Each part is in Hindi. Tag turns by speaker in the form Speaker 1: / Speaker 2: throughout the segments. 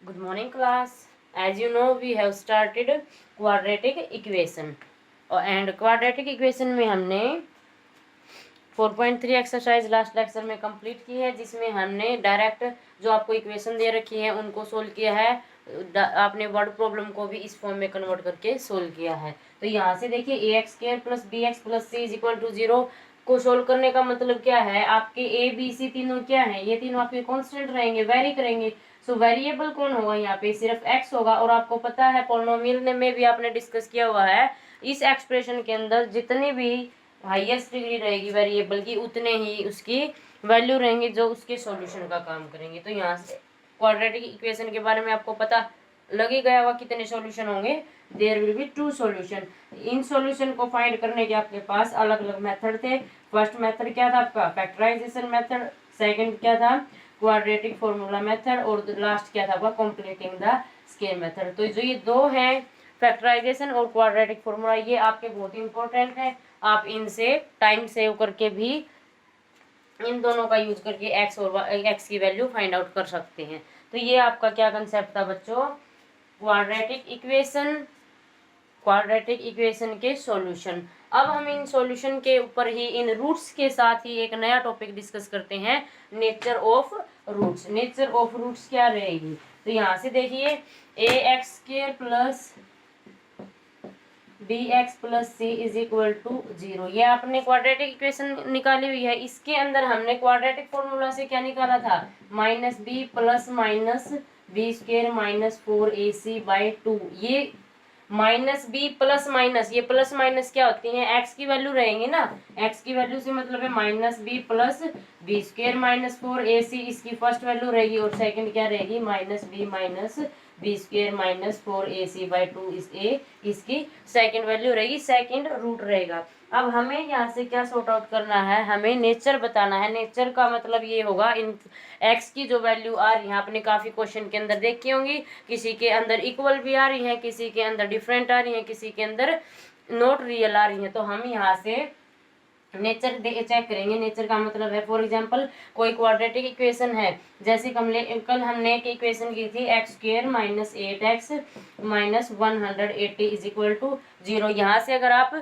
Speaker 1: Good morning, class. As you know, we have started quadratic equation. And quadratic equation में हमने 4.3 एक्सरसाइज लास्ट लेक्चर में कंप्लीट की है, जिसमें हमने डायरेक्ट जो आपको इक्वेशन दे रखी है उनको सोल्व किया है। आपने वर्ड प्रॉब्लम को भी इस फॉर्म में कन्वर्ट करके सोल्व किया है। तो यहाँ से देखिए a x square plus b x plus c is equal to 0 को सोल्व करने का मतलब क्या है, आपके ए बी सी तीनों क्या है, ये तीनों आपके कांस्टेंट रहेंगे, वेरी करेंगे। सो वेरिएबल कौन होगा, यहाँ पे सिर्फ एक्स होगा। और आपको पता है पॉलिनोमियल में भी आपने डिस्कस किया हुआ है, इस एक्सप्रेशन के अंदर जितनी भी हाईएस्ट डिग्री रहेगी वेरिएबल की, उतने ही उसकी वैल्यू रहेंगे जो उसके सॉल्यूशन का काम करेंगे। तो यहाँ से क्वाड्रेटिक इक्वेशन के बारे में आपको पता लग ही गया होगा कितने सॉल्यूशन होंगे। There will be 2 solution. इन सॉल्यूशन को फाइंड करने के आपके पास अलग अलग मेथड थे। फर्स्ट मेथड क्या था आपका, फैक्टराइजेशन मेथड। सेकंड क्या था, क्वाड्रेटिक फॉर्मूला मेथड। और लास्ट क्या था आपका, कंप्लीटिंग द स्केल मेथड। तो जो ये दो हैं, फैक्टराइजेशन और क्वाड्रेटिक फॉर्मूला, ये आपके बहुत इंपॉर्टेंट है। आप इनसे टाइम सेव करके भी इन दोनों का यूज करके एक्स और एक्स की वैल्यू फाइंड आउट कर सकते हैं। तो ये आपका क्या कंसेप्ट था बच्चों, क्वाड्रेटिक इक्वेशन, क्वाड्रेटिक इक्वेशन के सॉल्यूशन। अब हम इन सॉल्यूशन के ऊपर ही, इन रूट्स के साथ ही एक नया टॉपिक डिस्कस करते हैं, nature of roots. Nature of roots क्या रहेगी, तो यहाँ से देखिए a x square plus b x plus c is equal to 0, ये आपने क्वाड्रेटिक इक्वेशन निकाली हुई है। इसके अंदर हमने क्वाड्रेटिक फॉर्मूला से क्या निकाला था, minus B plus minus B square minus 4ac/2। ये माइनस बी प्लस माइनस, ये प्लस माइनस क्या होती है, एक्स की वैल्यू रहेंगी ना, एक्स की वैल्यू से मतलब है minus B plus B square minus 4ac, इसकी फर्स्ट वैल्यू रहेगी। और सेकंड क्या रहेगी, minus B minus B square minus 4ac/2 इस ए, इसकी सेकंड वैल्यू रहेगी, सेकंड रूट रहेगा। अब हमें यहाँ से क्या सॉर्ट आउट करना है, हमें नेचर बताना है। नेचर का मतलब ये होगा, इन एक्स की जो वैल्यू आ रही है, आपने काफी क्वेश्चन के अंदर देखी होंगी, किसी के अंदर इक्वल भी आ रही है, किसी के अंदर डिफरेंट आ रही है, किसी के अंदर नॉट रियल आ रही है। तो हम यहाँ से नेचर चेक करेंगे। नेचर का मतलब है, फॉर एग्जांपल कोई क्वाड्रेटिक इक्वेशन है, जैसे कल हमने एक इक्वेशन की थी X square minus 8x minus 180 is equal to 0। यहाँ से अगर आप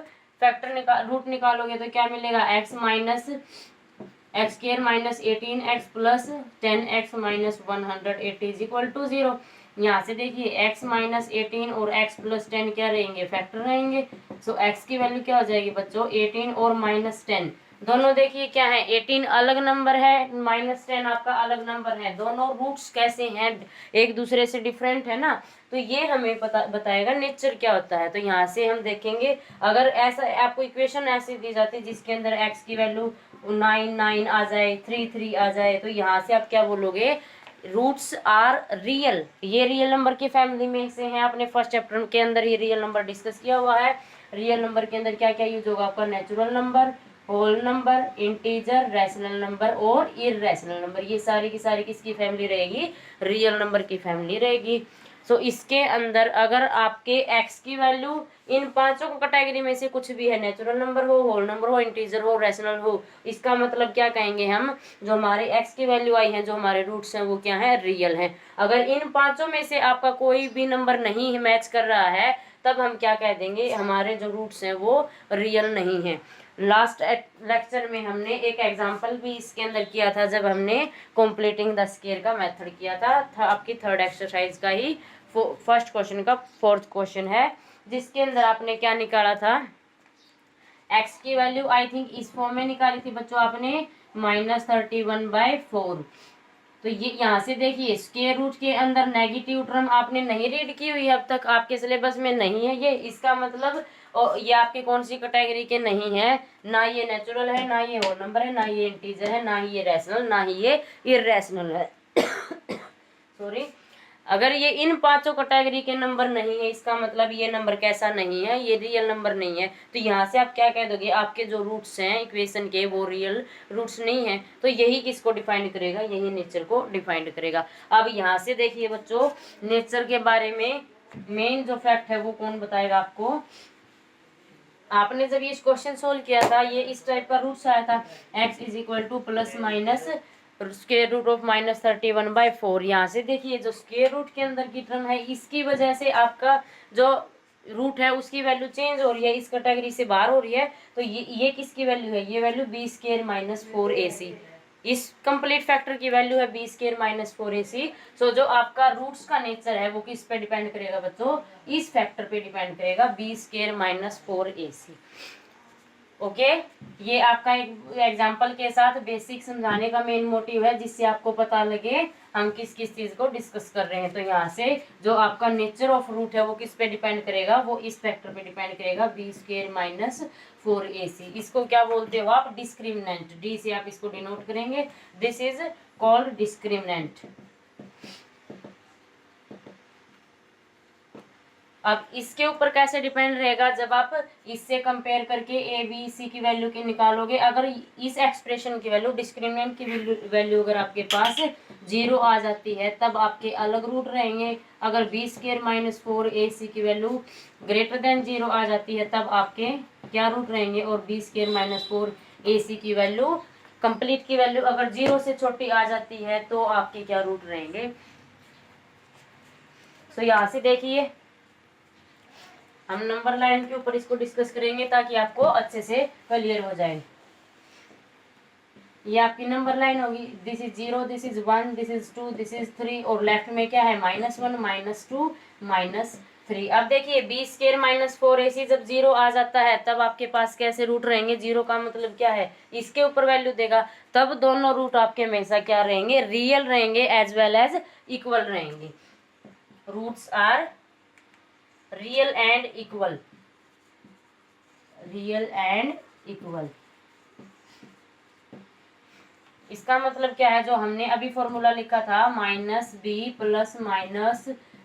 Speaker 1: फैक्टर रूट निकालोगे तो क्या मिलेगा, x minus X square minus 18x plus 10x minus 180 is equal to 0। यहाँ से देखिए x माइनस 18 और x प्लस 10 क्या रहेंगे, फैक्टर रहेंगे। सो x की वैल्यू क्या हो जाएगी बच्चों, 18 और माइनस 10 दोनों देखिए क्या है, 18 अलग नंबर है, माइनस 10 आपका अलग नंबर है। दोनों रूट्स कैसे हैं, एक दूसरे से डिफरेंट है ना। तो ये हमें बताएगा नेचर क्या होता है। तो यहाँ से हम देखेंगे, अगर ऐसा आपको इक्वेशन ऐसी दी जाती है जिसके अंदर x की वैल्यू 9 आ जाए, 3 आ जाए, तो यहाँ से आप क्या बोलोगे, रूट्स आर रियल। ये रियल नंबर की फैमिली में से हैं, आपने फर्स्ट चैप्टर के अंदर ये रियल नंबर डिस्कस किया हुआ है। रियल नंबर के अंदर क्या क्या यूज होगा आपका, natural number, whole number, integer, rational number और इररेशनल नंबर। ये सारी की सारी किसकी फैमिली रहेगी, रियल नंबर की फैमिली रहेगी। सो इसके अंदर अगर आपके x की वैल्यू इन पांचों कैटेगरी में से कुछ भी है, नेचुरल नंबर हो, होल नंबर हो, इंटीजर हो, रैशनल हो, इसका मतलब क्या कहेंगे हम, जो हमारे x की वैल्यू आई है, जो हमारे रूट्स हैं, वो क्या है, रियल हैं। अगर इन पांचों में से आपका कोई भी नंबर नहीं मैच कर रहा है, तब हम क्या कह देंगे, हमारे जो रूट्स हैं वो रियल नहीं है। लास्ट लेक्चर में हमने एक एग्जांपल भी इसके अंदर किया था, जब हमने कंप्लीटिंग द स्क्वायर का मेथड किया था आपकी थर्ड एक्सरसाइज का ही फर्स्ट क्वेश्चन का फोर्थ क्वेश्चन है, जिसके अंदर आपने क्या निकाला था, x की वैल्यू आई थिंक इस फॉर्म में निकाली थी बच्चों आपने, -31/4। तो ये यहाँ से देखिए स्क्वायर रूट के अंदर नेगेटिव टर्म आपने नहीं रीड की हुई अब तक, आपके सिलेबस में नहीं है ये, इसका मतलब ये आपके कौन सी कैटेगरी के नहीं है, ना ये नेचुरल है, ना ये होल नंबर है, ना ये इंटीजर है, ना ही ये रैशनल, ना ही ये इररेशनल है। सॉरी, अगर ये इन पांचों कैटेगरी के नंबर नहीं है, इसका मतलब ये नंबर कैसा नहीं है, ये रियल नंबर नहीं है। तो यहाँ से आप क्या कह दोगे, आपके जो रूट्स हैं इक्वेशन के वो रियल रूट्स नहीं है। तो यही किसको डिफाइन करेगा, यही नेचर को डिफाइन करेगा। अब यहाँ से देखिए बच्चों, नेचर के बारे में मेन जो फैक्ट है वो कौन बताएगा आपको। आपने जब ये क्वेश्चन सोल्व किया था, ये इस टाइप का रूट्स आया था, x is equal to plus minus square root of -31/4। यहाँ से देखिए जो स्क्वायर रूट के अंदर की टर्म है इसकी वजह से आपका जो रूट है उसकी वैल्यू चेंज हो रही है, इस कैटेगरी से बाहर हो रही है। तो ये किसकी वैल्यू है, ये वैल्यू b² - 4ac, इस कंप्लीट फैक्टर की वैल्यू है b² - 4ac। सो जो आपका रूट्स का नेचर है वो किस पे डिपेंड करेगा बच्चों, इस फैक्टर पे डिपेंड करेगा, b² - 4ac। ओके, ये आपका एक एग्जांपल के साथ बेसिक समझाने का मेन मोटिव है, जिससे आपको पता लगे हम किस किस चीज को डिस्कस कर रहे हैं। तो यहाँ से जो आपका नेचर ऑफ रूट है वो किस पे डिपेंड करेगा, वो इस फैक्टर पे डिपेंड करेगा, b² - 4ac। इसको क्या बोलते हो आप, डिस्क्रिमिनेंट, डी से आप इसको डिनोट करेंगे, दिस इज कॉल्ड डिस्क्रिमिनेंट। अब इसके ऊपर कैसे डिपेंड रहेगा, जब आप इससे कंपेयर करके ए बी सी की वैल्यू की निकालोगे, अगर इस एक्सप्रेशन की वैल्यू, डिस्क्रिमिनेंट की वैल्यू अगर आपके पास 0 आ जाती है तब आपके अलग रूट रहेंगे। अगर b² - 4ac की वैल्यू ग्रेटर देन 0 आ जाती है तब आपके क्या रूट रहेंगे, और b² - 4ac की वैल्यू कंप्लीट की वैल्यू अगर 0 से छोटी आ जाती है तो आपके क्या रूट रहेंगे। तो यहाँ से देखिए हम नंबर लाइन के ऊपर इसको डिस्कस करेंगे ताकि आपको अच्छे से क्लियर हो जाए। ये आपकी नंबर लाइन होगी, this is 0, this is 1, this is 2, this is 3, और लेफ्ट में क्या है, -1 -2 -3। अब देखिए b² - 4ac जब 0 आ जाता है तब आपके पास कैसे रूट रहेंगे, 0 का मतलब क्या है, इसके ऊपर वैल्यू देगा, तब दोनों रूट आपके हमेशा क्या रहेंगे, रियल रहेंगे एज वेल एज इक्वल रहेंगे। Roots are real and equal, real and equal. इसका मतलब क्या है, जो हमने अभी फॉर्मूला लिखा था -b +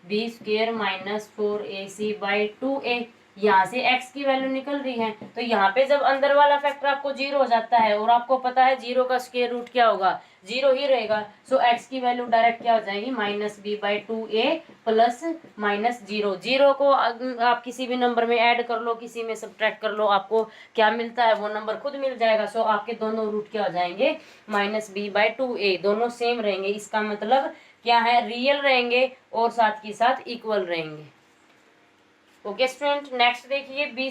Speaker 1: -b² - 4ac/2a, यहाँ से x की वैल्यू निकल रही है। तो यहाँ पे जब अंदर वाला फैक्टर आपको 0 हो जाता है और आपको पता है 0 का स्क्वायर रूट क्या होगा, 0 ही रहेगा, सो x की वैल्यू डायरेक्ट क्या हो जाएगी, -b/2a + -0। 0 को आप किसी भी नंबर में ऐड कर लो, किसी में सब्ट्रैक्ट कर लो, आपको क्या मिलता है वो नंबर खुद मिल जाएगा। सो आपके दोनों रूट क्या हो जाएंगे, -b/2a, दोनों सेम रहेंगे। इसका मतलब क्या है, रियल रहेंगे और साथ ही साथ इक्वल रहेंगे। ओके स्टूडेंट, नेक्स्ट देखिए b²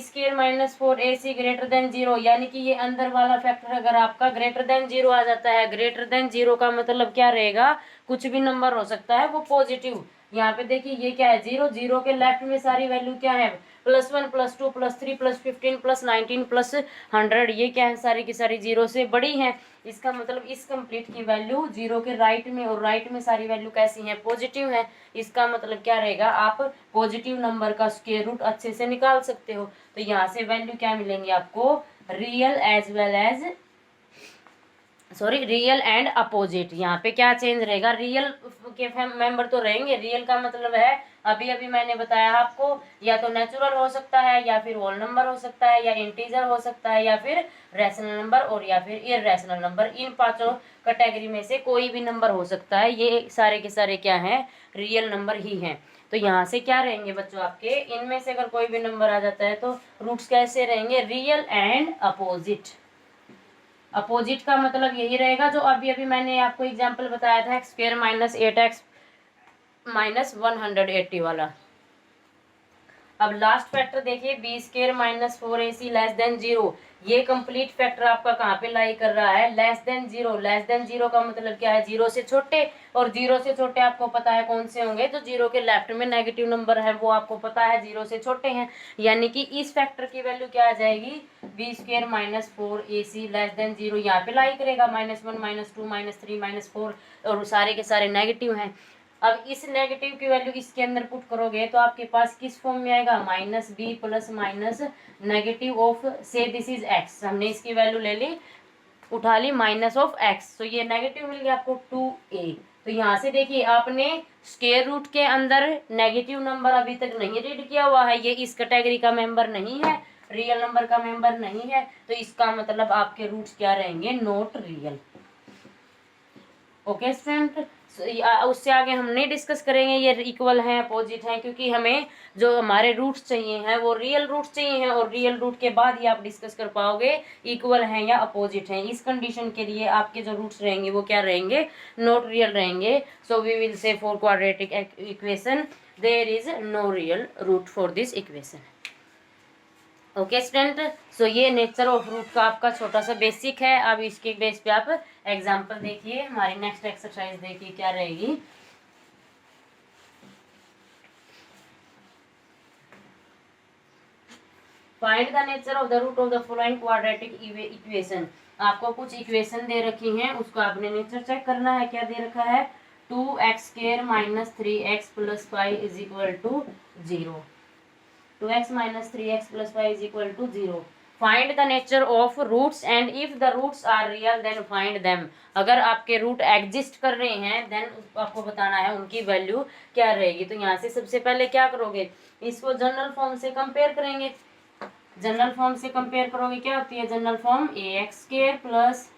Speaker 1: - 4ac ग्रेटर देन 0, यानी कि ये अंदर वाला फैक्टर अगर आपका ग्रेटर देन 0 आ जाता है, ग्रेटर देन 0 का मतलब क्या रहेगा, कुछ भी नंबर हो सकता है वो पॉजिटिव। यहाँ पे देखिए ये क्या है, 0, 0 के लेफ्ट में सारी वैल्यू क्या है, +1 +2 +3 +15 +19 +100, ये क्या है, सारी की सारी 0 से बड़ी हैं। इसका मतलब इस कंप्लीट की वैल्यू 0 के राइट में, और राइट में सारी वैल्यू कैसी है, पॉजिटिव है। इसका मतलब क्या रहेगा, आप पॉजिटिव नंबर का स्क्वायर रूट अच्छे से निकाल सकते हो। तो यहाँ से वैल्यू क्या मिलेंगी आपको, real as well as real and opposite. यहाँ पे क्या चेंज रहेगा, रियल के मेंबर तो रहेंगे, रियल का मतलब है अभी अभी मैंने बताया आपको, या तो नेचुरल हो सकता है, या फिर होल नंबर हो सकता है, या इंटीजर हो सकता है, या फिर रैशनल नंबर, और या फिर इररेशनल नंबर। इन पांचों कैटेगरी में से कोई भी नंबर हो सकता है, ये सारे के सारे क्या हैं, रियल नंबर ही हैं। तो यहाँ से क्या रहेंगे बच्चों आपके, इनमें से अगर कोई भी नंबर आ जाता है तो रूट्स कैसे रहेंगे, रियल एंड अपोजिट। अपोजिट का मतलब यही रहेगा जो अभी अभी मैंने आपको एग्जांपल बताया था, x² - 8x - 180 वाला। अब लास्ट फैक्टर देखिए b² - 4ac <0। ये कंप्लीट फैक्टर आपका कहाँ पे लाई कर रहा है, <0। <0 का मतलब क्या है, 0 से छोटे, और 0 से छोटे आपको पता है कौन से होंगे, जो 0 के लेफ्ट में नेगेटिव नंबर है वो आपको पता है 0 से छोटे हैं। यानी कि इस फैक्टर की वैल्यू क्या आ जाएगी, b² - 4ac <0। यहाँ पे लाई करेगा -1 -2 -3 -4, और सारे के सारे नेगेटिव हैं। अब इस नेगेटिव की वैल्यू इसके अंदर पुट करोगे तो आपके पास किस फॉर्म में आएगा, -b + नेगेटिव ऑफ से दिस इज x। हमने इसकी वैल्यू ले ली, उठा ली -(x), तो ये नेगेटिव मिल गया आपको 2a। तो यहाँ से देखिए आपने स्क्वायर रूट के अंदर नेगेटिव नंबर अभी तक नहीं रीड किया हुआ है, ये इस कैटेगरी का मेंबर नहीं है, रियल नंबर का मेंबर नहीं है, तो इसका मतलब आपके रूट्स क्या रहेंगे, नॉट रियल। ओके स्टूडेंट, उससे आगे हम नहीं डिस्कस करेंगे ये इक्वल हैं अपोजिट हैं, क्योंकि हमें जो हमारे रूट्स चाहिए हैं वो रियल रूट्स चाहिए हैं, और रियल रूट के बाद ही आप डिस्कस कर पाओगे इक्वल हैं या अपोजिट हैं। इस कंडीशन के लिए आपके जो रूट्स रहेंगे वो क्या रहेंगे, नॉट रियल रहेंगे। So we will say for quadratic equation there is no real root for this equation. Okay student, so ये नेचर ऑफ रूट का आपका छोटा सा बेसिक है। अब इसके बेस पे आप एग्जांपल देखिए। हमारी नेक्स्ट एक्सरसाइज देखिए क्या रहेगी। Find the nature of the root of the following quadratic equation. आपको कुछ इक्वेशन दे रखी हैं, उसको आपने नेचर चेक करना है। क्या दे रखा है, 2x² - 3x + 5 = 0। 2x - 3x + 5 = 0। Find the nature of roots and if the roots are real then find them. अगर आपके रूट एग्जिस्ट कर रहे हैं देन आपको बताना है उनकी वैल्यू क्या रहेगी। तो यहाँ से सबसे पहले क्या करोगे, इसको जनरल फॉर्म से कंपेयर करेंगे। जनरल फॉर्म से कंपेयर करोगे, क्या होती है general form, ax² +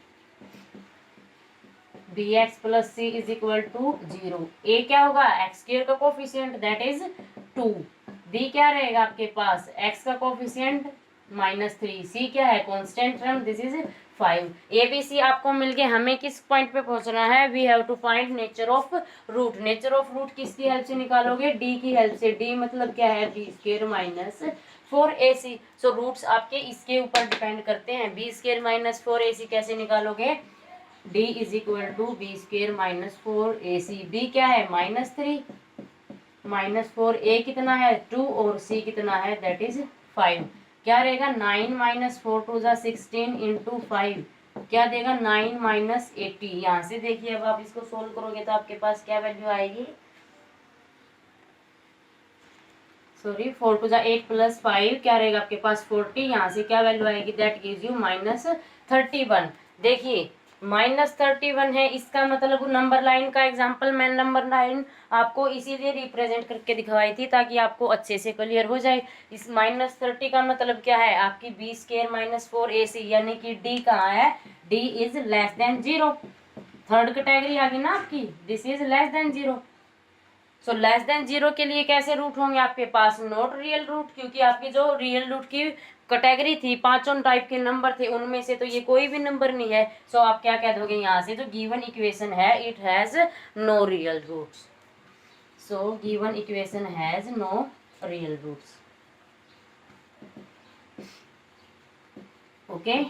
Speaker 1: bx + c = 0। a क्या होगा, x² का कोफिशिएंट दैट इज 2। b क्या रहेगा आपके पास, x का कोफिशिएंट -3। c क्या है, constant term this is 5। a b c आपको मिल गए। हमें किस पॉइंट पे पहुंचना है, we have to find nature of root. Nature of root किसकी हेल्प से निकालोगे, d की हेल्प से। d मतलब क्या है, b² - 4ac। सो रूट्स आपके इसके ऊपर डिपेंड करते हैं। b² - 4ac कैसे निकालोगे, d = b² - 4ac। b क्या है, -3 - 4, a कितना है 2 और c कितना है दैट इज 5। क्या रहेगा, 9 - 4 2 = 16 × 5 क्या देगा, 9 - 80। यहाँ से देखिए अब आप इसको सोल्व करोगे तो आपके पास क्या वैल्यू आएगी, सॉरी 4 2 = 8 + 5 क्या रहेगा आपके पास 40। यहाँ से क्या वैल्यू आएगी, दैट गिव्स यू -31। देखिए -31 है, इसका मतलब नंबर लाइन का एग्जांपल मैं नंबर लाइन आपको इसीलिए रिप्रेजेंट करके दिखवाई थी ताकि आपको अच्छे से क्लियर हो जाए। इस -30 का मतलब क्या है, आपकी b² - 4ac यानी कि d कहाँ है, d is less than 0। Third category आ गई ना आपकी, this is less than 0। So less than 0 के लिए कैसे रूट होंगे आपके पास, नॉट रियल रूट, क्योंकि आपकी जो रियल रूट की कैटेगरी थी, 5 टाइप के नंबर थे, उनमें से तो ये कोई भी नंबर नहीं है। सो आप क्या कह दोगे, यहाँ से जो गिवन इक्वेशन है it has no real roots. So given equation has no real roots. Okay,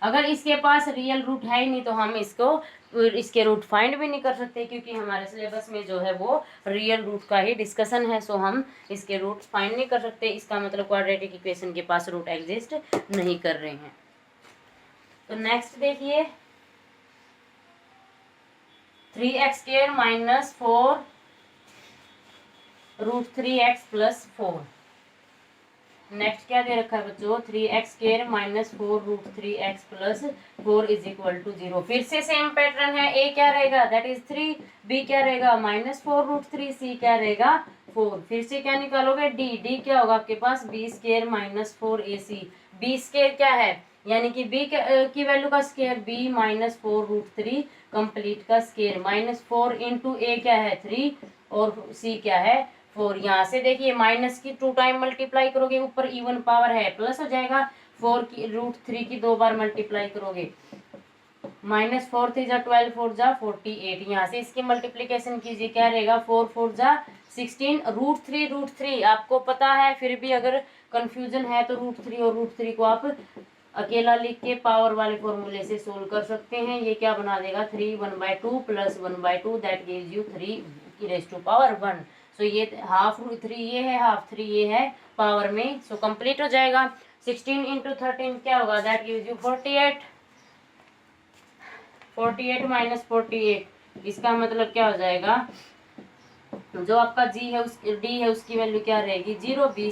Speaker 1: अगर इसके पास रियल रूट है ही नहीं तो हम इसके रूट फाइंड भी नहीं कर सकते, क्योंकि हमारे सिलेबस में जो है वो रियल रूट का ही डिस्कशन है। सो हम इसके रूट फाइंड नहीं कर सकते, इसका मतलब क्वाड्रेटिक इक्वेशन के पास रूट एग्जिस्ट नहीं कर रहे हैं। तो नेक्स्ट देखिए, 3x² - 4 √3x + 4। नेक्स्ट क्या दे रखा है बच्चों, 3x² - 4 √3x + 4 = 0। फिर से सेम पैटर्न है, a क्या रहेगा दैट इज 3, b क्या रहेगा -4 √3, c क्या रहेगा 4। फिर से क्या निकालोगे, d क्या होगा आपके पास, b² - 4ac। b² क्या है, यानी कि b की वैल्यू का स्क्वायर, b - 4 √3 कंप्लीट का स्क्वायर, -4 × a क्या है 3 और c क्या है 4। यहाँ से देखिए माइनस की 2 टाइम मल्टीप्लाई करोगे, ऊपर इवन पावर है प्लस हो जाएगा। 4 की √3 की 2 बार मल्टीप्लाई करोगे, -4 3 = 12 4 = 48। यहाँ से इसकी मल्टीप्लीकेशन कीजिए, क्या रहेगा 4 4 = 16 √3 आपको पता है, फिर भी अगर कंफ्यूजन है तो √3 और √3 को आप अकेला लिख के पावर वाले फॉर्मूले से सोल्व कर सकते हैं। ये क्या बना देगा, 3 1/2 + 1/2 दैट गिव्स यू 3e⁻1। सो ये ½ ये है, ½ ये है पावर में, सो कंप्लीट हो जाएगा। 16 × 13 क्या होगा, दैट गिव्स यू 48। 48 - 48 इसका मतलब क्या हो जाएगा, जो आपका d है उसकी वैल्यू क्या रहेगी 0। b²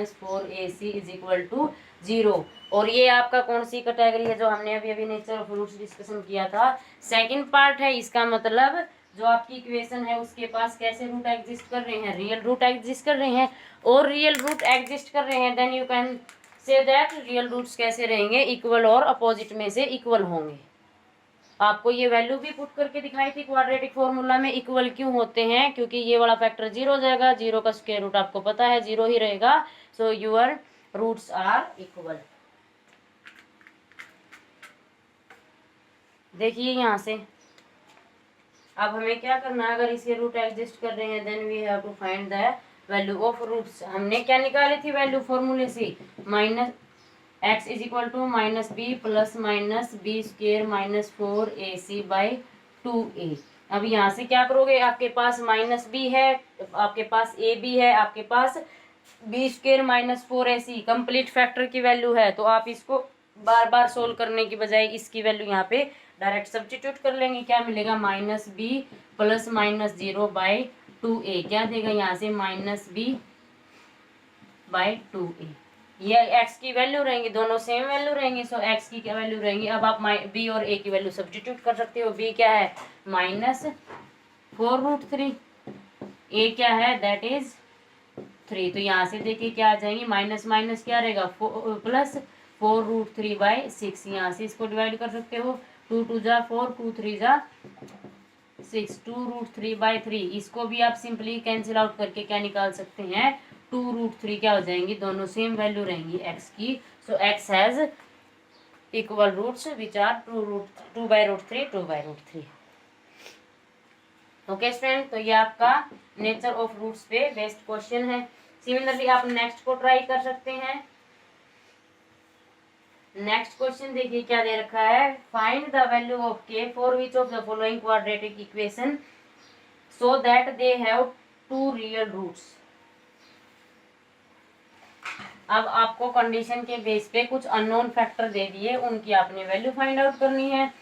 Speaker 1: - 4ac = 0। और ये आपका कौन सी कैटेगरी है, जो हमने अभी नेचर ऑफ रूट्स डिस्कशन किया था, सेकंड पार्ट है। इसका मतलब जो आपकी इक्वेशन है उसके पास कैसे रूट एग्जिस्ट कर रहे हैं, रियल रूट एग्जिस्ट कर रहे हैं। और रियल रूट एग्जिस्ट कर रहे हैं then you can say that real roots कैसे रहेंगे, इक्वल और अपोजिट में से इक्वल होंगे। आपको ये वैल्यू भी पुट करके दिखाई थी क्वाड्रेटिक फॉर्मूला में। इक्वल क्यों होते हैं? क्योंकि ये वाला फैक्टर जीरो हो जाएगा, जीरो का स्क्वायर रूट आपको पता है जीरो ही रहेगा। So your roots are equal. देखिए यहाँ से अब हमें क्या करना है, अगर इसके रूट एग्जिस्ट कर रहे हैं then we have to find the value of roots. हमने क्या निकाली थी वैल्यू फॉर्मूले से? Minus x is equal to minus B plus minus B square minus 4ac by 2a। अब यहाँ से क्या करोगे, आपके पास माइनस बी है, आपके पास ए बी है, आपके पास b square minus 4ac complete factor की वैल्यू है। तो आप इसको बार बार सोल्व करने की बजाय इसकी वैल्यू यहाँ पे डायरेक्ट सब्स्टिट्यूट कर लेंगे। क्या मिलेगा? Minus B plus minus 0/2a। क्या देगा यहाँ से? Minus B by 2a। ये x की वैल्यू रहेंगी, दोनों सेम वैल्यू रहेंगी। सो x की क्या वैल्यू रहेंगी? अब आप b और a की वैल्यू सब्स्टिट्यूट कर सकते हो। b क्या है? -4√3। a क्या है? That is 3। तो यहाँ से देखिए क्या आ जाएंगी, माइनस माइनस क्या रहेगा? प्लस 4√3/6। यहाँ से इसको डिवाइड कर सकते हो, 2 2 जा 4, 2 3 जा 6, 2√3/3। इसको भी आप सिंपली कैंसिल आउट करके क्या निकाल सकते हैं? 2√3 क्या हो जाएंगी? दोनों सेम वैल्यू रहेंगी x की। So x has equal roots which are 2/√3, 2/√3। Okay student, तो ये आपका नेचर ऑफ रूट्स पे बेस्ड क्वेश्चन है। सिमिलरली आप नेक्स्ट को ट्राई कर सकते हैं। नेक्स्ट क्वेश्चन देखिए क्या दे रखा है। Find the value of k for which of the following quadratic equation so that they have two real roots. अब आपको कंडीशन के बेस पे कुछ अननोन फैक्टर दे दिए, उनकी आपने वैल्यू फाइंड आउट करनी है।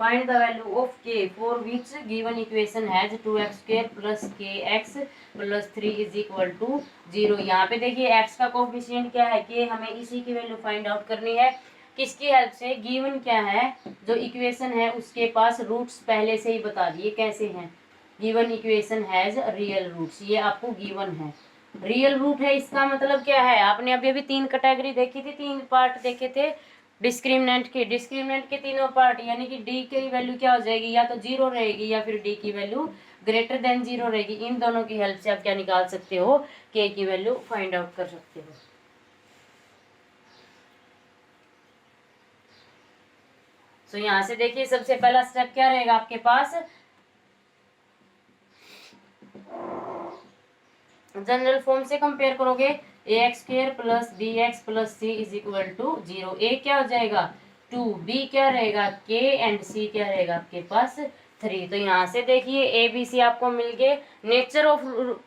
Speaker 1: Find the value of k for which given equation has 2x square plus kx plus 3 is equal to 0। यहाँ पे देखिए x का कोफिशिएंट क्या है? k। हमें इसी की वैल्यू फाइंड आउट करनी है। किसकी हेल्प से? गिवन क्या है जो इक्वेशन है उसके पास रूट्स पहले से ही बता दिए कैसे हैं। Given equation has real roots, ये आपको गिवन है। रियल रूट है इसका मतलब क्या है? आपने अभी अभी 3 कैटेगरी देखी थी, 3 पार्ट देखे थे डिस्क्रिमिनेंट के तीनों पार्ट, यानी कि डी की वैल्यू क्या हो जाएगी? या तो 0 रहेगी या फिर डी की वैल्यू ग्रेटर देन 0 रहेगी। इन दोनों की हेल्प से आप क्या निकाल सकते हो? के की वैल्यू फाइंड आउट कर सकते हो। सो यहाँ से देखिए सबसे पहला स्टेप क्या रहेगा आपके पास? जनरल फॉर्म से कंपेयर करोगे, ax² plus bx plus c is equal to 0। a क्या हो जाएगा? 2, b क्या रहेगा? k एंड c क्या रहेगा आपके पास? 3। तो यहाँ से देखिए a b c आपको मिल गए। नेचर ऑफ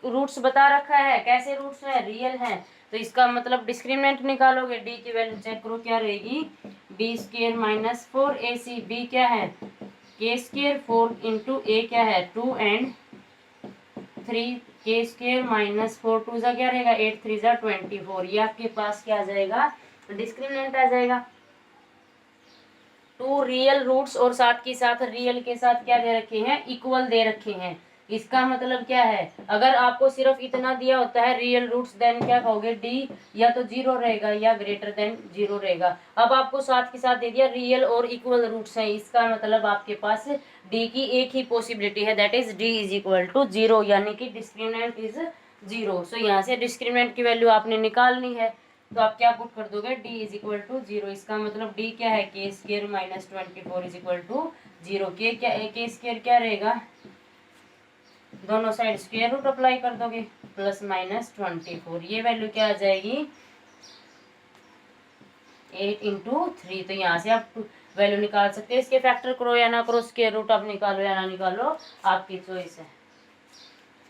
Speaker 1: रूट्स बता रखा है, कैसे रूट्स है? रियल है। तो इसका मतलब डिस्क्रिमिनेंट निकालोगे, d की वैल्यू चेक करो क्या रहेगी? b² minus 4ac। b क्या है? k² 4 इंटू a क्या है? 2 एंड 3 k² माइनस 4 2 जा क्या रहेगा? 8 3 जा 24। ये आपके पास क्या आ जाएगा? डिस्क्रिमिनेंट आ जाएगा। 2 रियल रूट्स और साथ के साथ रियल के साथ क्या दे रखे हैं? इक्वल दे रखे हैं। इसका मतलब क्या है? अगर आपको सिर्फ इतना दिया होता है रियल रूट्स देन क्या कहोगे? डी या तो 0 रहेगा या ग्रेटर देन 0 रहेगा। अब आपको साथ के साथ दे दिया रियल और इक्वल रूट्स हैं, इसका मतलब आपके पास डी की एक ही पॉसिबिलिटी है, that is D is equal to 0, यानी कि डिस्क्रिमिनेंट इज 0। सो यहाँ से डिस्क्रिमिनेंट की वैल्यू आपने निकालनी है, तो आप क्या पुट कर दोगे? d is equal to 0। इसका मतलब d क्या है? k² minus 24 is equal to 0। k² क्या रहेगा? दोनों साइड स्क्वायर रूट अप्लाई कर दोगे, प्लस माइनस 24। ये वैल्यू क्या आ जाएगी? 8 इंटू 3। तो यहाँ से आप वैल्यू निकाल सकते हो। इसके फैक्टर करो या ना करो, स्क्वायर रूट आप निकालो या ना निकालो, आपकी चॉइस है।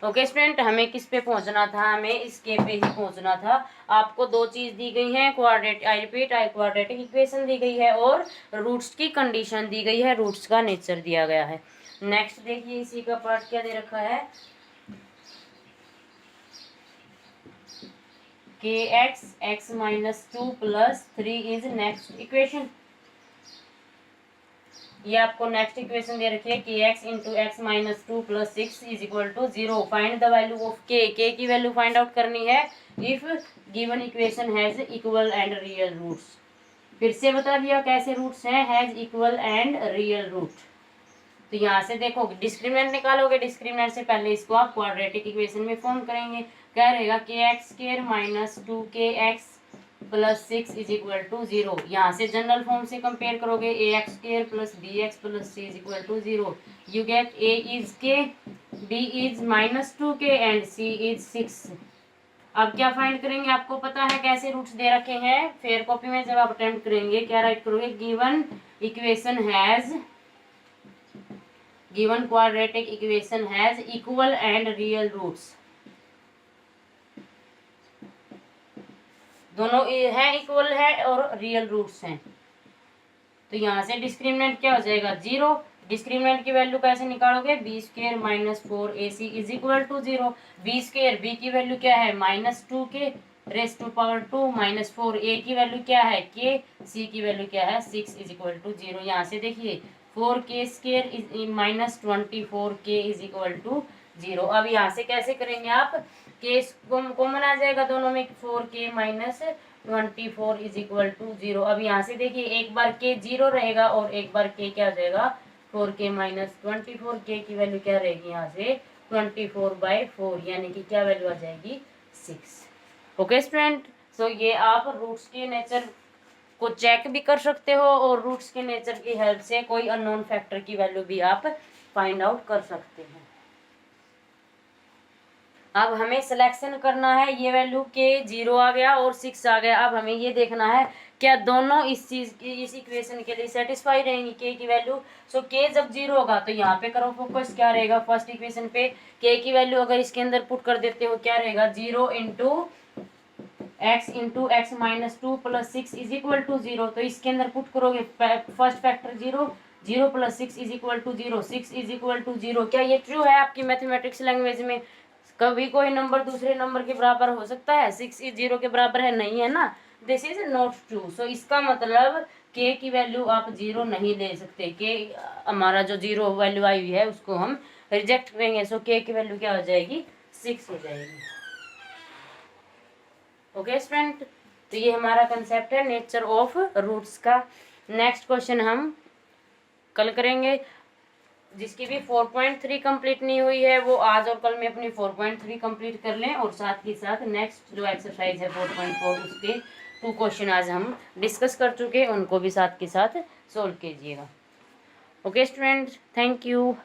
Speaker 1: ओके स्टूडेंट, हमें किस पे पहुंचना था? हमें इसके पे ही पहुंचना था। आपको 2 चीज दी गई है, क्वाड्रेटिक इक्वेशन दी गई है और रूट्स की कंडीशन दी गई है, रूट्स का नेचर दिया गया है। नेक्स्ट देखिए इसी का पार्ट क्या दे रखा है? kx x minus 2 plus 3 is next equation. ये आपको नेक्स्ट इक्वेशन दे रखी है कि x into x minus 2 plus 6 is equal to 0। Find the value of k की वैल्यू फाइंड आउट करनी है if given equation has equal and real roots. फिर से बता दिया कैसे रूट्स हैं, has, equal and real root. तो यहाँ से देखो डिस्क्रिमिनेंट निकालोगे, डिस्क्रिमिनेंट से पहले इसको आप क्वाड्रेटिक इक्वेशन में फॉर्म करेंगे। क्या रहेगा, k x square minus 2kx plus 6 is equal to 0। यहाँ से जनरल फॉर्म से कंपेयर करोगे, a x square plus b x plus c is equal to 0। You get a is k, b is minus 2k and c is 6। अब क्या फाइंड करेंगे, आपको पता है कैसे रूट्स दे रखे हैं। फेयर कॉपी में जब आप अटेम्प्ट करेंगे क्या राइट करोगे, given equation has, given quadratic equation has equal and real roots. दोनों है, इक्वल है और रियल रूट्स हैं। तो यहाँ से डिस्क्रिमिनेंट क्या हो जाएगा, 0। डिस्क्रिमिनेंट की वैल्यू कैसे निकालोगे, B square minus 4ac is equal to 0। B square, B की वैल्यू क्या है minus 2k raise to power 2 minus 4, A की वैल्यू क्या है k, सी की वैल्यू क्या है 6 इज इक्वल टू 0। यहाँ से देखिए 4k square is minus 24k is equal to 0। अब यहाँ से कैसे करेंगे आप, k कॉमन आ जाएगा दोनों में, 4k minus 24 is equal to 0। अब यहाँ से देखिए एक बार k 0 रहेगा और एक बार k क्या हो जाएगा 4k माइनस 24, k की वैल्यू क्या रहेगी यहाँ से 24/4, यानी कि क्या वैल्यू आ जाएगी 6। ओके स्टूडेंट, सो ये आप रूट्स के नेचर को चेक भी कर सकते हो और रूट्स के नेचर की हेल्प से कोई अननोन फैक्टर की वैल्यू भी आप फाइंड आउट कर सकते हैं। अब हमें सिलेक्शन करना है, ये वैल्यू के 0 आ गया और 6 आ गया। अब हमें ये देखना है क्या दोनों इस चीज की, इस इक्वेशन के लिए सेटिस्फाई रहेंगी के की वैल्यू। सो के जब 0 होगा तो यहाँ पे करो फोकस, क्या रहेगा फर्स्ट इक्वेशन पे, के की वैल्यू अगर इसके अंदर पुट कर देते हो क्या रहेगा 0 into x minus 2 plus 6 is equal to 0। तो इसके अंदर पुट करोगे first factor 0, 0 plus 6 is equal to 0, 6 is equal to 0। क्या ये ट्रू है आपकी मैथमेटिक्स लैंग्वेज में, कभी कोई नंबर दूसरे नंबर के बराबर हो सकता है, 6 इज 0 के बराबर है, नहीं है ना, दिस इज नॉट ट्रू। सो इसका मतलब के की वैल्यू आप 0 नहीं ले सकते, के हमारा जो 0 वैल्यू आई हुई है उसको हम रिजेक्ट करेंगे। सो के की वैल्यू क्या हो जाएगी 6 हो जाएगी। ओके स्टूडेंट, तो ये हमारा कंसेप्ट है नेचर ऑफ रूट्स का। नेक्स्ट क्वेश्चन हम कल करेंगे। जिसकी भी 4.3 कंप्लीट नहीं हुई है वो आज और कल में अपनी 4.3 कंप्लीट कर लें, और साथ ही साथ नेक्स्ट जो एक्सरसाइज है 4.4 उसके 2 क्वेश्चन आज हम डिस्कस कर चुके हैं, उनको भी साथ के साथ सोल्व कीजिएगा। Okay student, thank you.